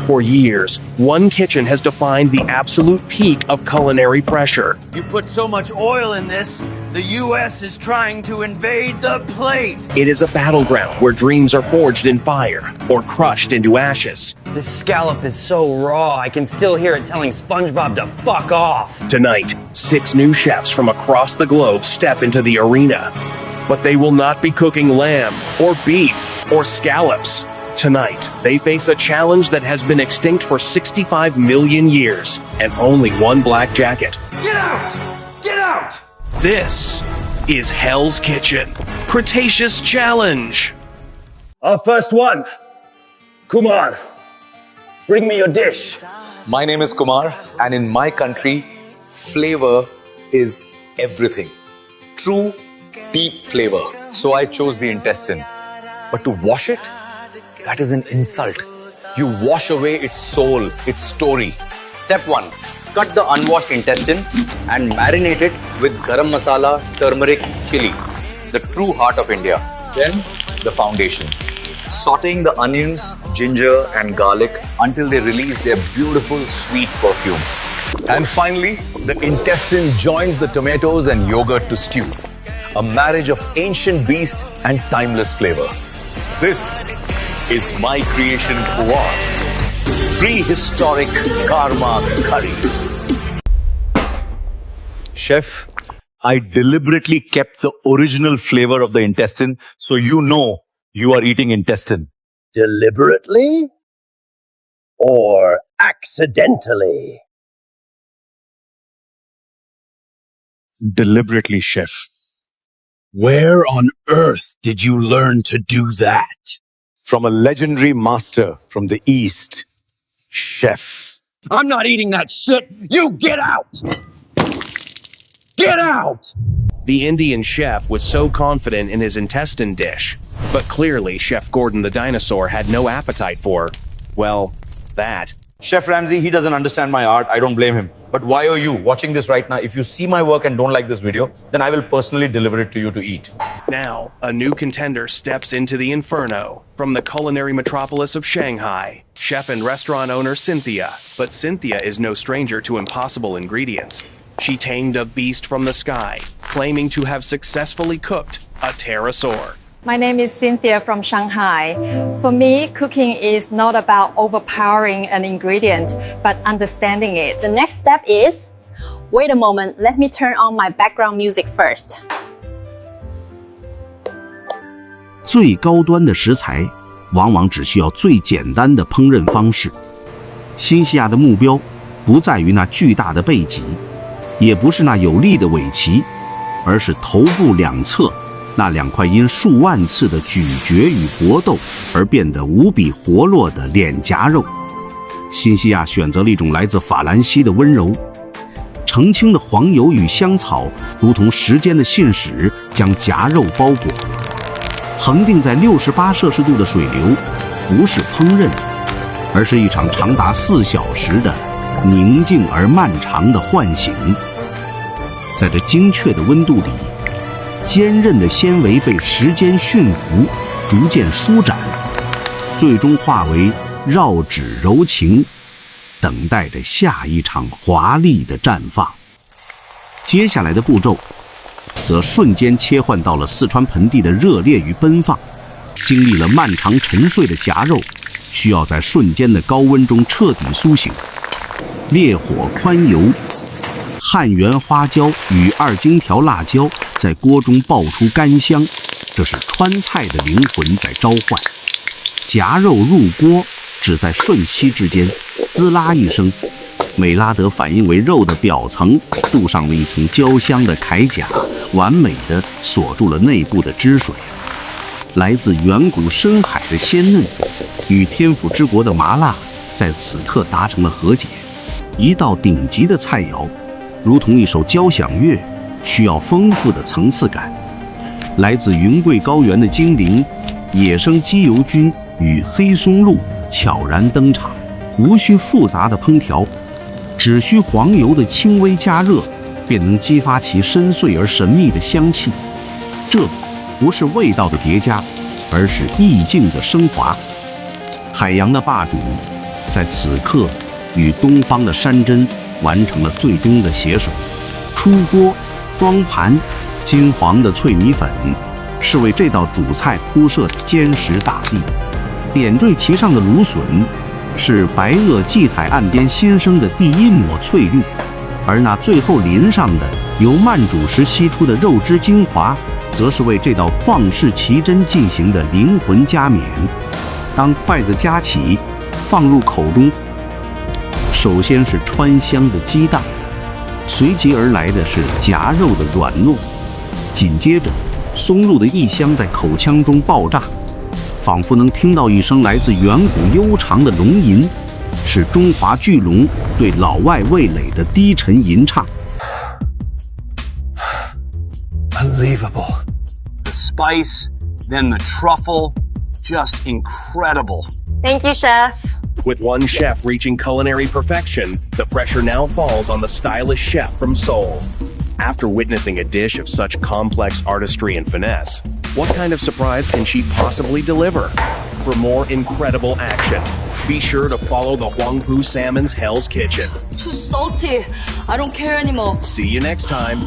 For years, one kitchen has defined the absolute peak of culinary pressure. You put so much oil in this, the U.S. is trying to invade the plate. It is a battleground where dreams are forged in fire or crushed into ashes. This scallop is so raw, I can still hear it telling SpongeBob to fuck off. Tonight, 6 new chefs from across the globe step into the arena. But they will not be cooking lamb or beef or scallops. Tonight, they face a challenge that has been extinct for 65 million years and only one black jacket. Get out! Get out! This is Hell's Kitchen Cretaceous Challenge. Our first one. Kumar, bring me your dish. My name is Kumar, and in my country, flavor is everything. True, deep flavor. So I chose the intestine. But to wash it? That is an insult. You wash away its soul, its story. Step 1. Cut the unwashed intestine and marinate it with garam masala, turmeric, chili. The true heart of India. Then, the foundation. Sauteing the onions, ginger and garlic until they release their beautiful sweet perfume. And finally, the intestine joins the tomatoes and yogurt to stew. A marriage of ancient beast and timeless flavor. This is my creation was prehistoric karma curry. Chef, I deliberately kept the original flavor of the intestine so you know you are eating intestine. Deliberately or accidentally? Deliberately, chef. Where on earth did you learn to do that? From a legendary master from the East, chef. I'm not eating that shit. You get out! Get out! The Indian chef was so confident in his intestine dish, but clearly Chef Gordon the dinosaur had no appetite for, well, that. Chef Ramsay, he doesn't understand my art. I don't blame him. But why are you watching this right now? If you see my work and don't like this video, then I will personally deliver it to you to eat. Now, a new contender steps into the inferno. From the culinary metropolis of Shanghai, chef and restaurant owner Cynthia. But Cynthia is no stranger to impossible ingredients. She tamed a beast from the sky, claiming to have successfully cooked a pterosaur. My name is Cynthia from Shanghai. For me, cooking is not about overpowering an ingredient, but understanding it. The next step is, wait a moment, let me turn on my background music first. 最高端的食材，往往只需要最简单的烹饪方式。新西亚的目标不在于那巨大的背脊，也不是那有力的尾鳍，而是头部两侧那2块因数万次的咀嚼与搏斗而变得无比活络的脸颊肉。新西亚选择了一种来自法兰西的温柔，澄清的黄油与香草如同时间的信使，将夹肉包裹。恒定在68摄氏度的水流，不是烹饪，而是一场长达4小时的宁静而漫长的唤醒。在这精确的温度里，坚韧的纤维被时间驯服，逐渐舒展，最终化为绕指柔情，等待着下一场华丽的绽放。接下来的步骤则瞬间切换到了四川盆地的热烈与奔放。经历了漫长沉睡的夹肉，需要在瞬间的高温中彻底苏醒。烈火宽油，汉源花椒与2荆条辣椒在锅中爆出干香，这是川菜的灵魂在召唤。夹肉入锅，只在瞬息之间，滋啦一声，美拉德反应为肉的表层镀上了一层焦香的铠甲，完美地锁住了内部的汁水。来自远古深海的鲜嫩，与天府之国的麻辣在此刻达成了和解。一道顶级的菜肴，如同一首交响乐，需要丰富的层次感。来自云贵高原的精灵、野生鸡油菌与黑松露悄然登场，无需复杂的烹调，只需黄油的轻微加热，便能激发其深邃而神秘的香气。这不是味道的叠加，而是意境的升华。海洋的霸主，在此刻与东方的山珍完成了最终的携手。出锅装盘，金黄的脆米粉是为这道主菜铺设的坚实大地，点缀其上的芦笋是白垩纪海岸边新生的第一抹翠绿，而那最后淋上的由慢煮时析出的肉汁精华，则是为这道旷世奇珍进行的灵魂加冕。当筷子夹起，放入口中，首先是川香的激荡，随即而来的是夹肉的软糯，紧接着松露的异香在口腔中爆炸，仿佛能听到一声来自远古悠长的龙吟，是中华巨龙对老外味蕾的低沉吟唱。Unbelievable. The spice, then the truffle, just incredible. Thank you, chef. With one chef reaching culinary perfection, the pressure now falls on the stylish chef from Seoul. After witnessing a dish of such complex artistry and finesse, what kind of surprise can she possibly deliver? For more incredible action, be sure to follow the Huangpu Salmon's Hell's Kitchen. Too salty. I don't care anymore. See you next time.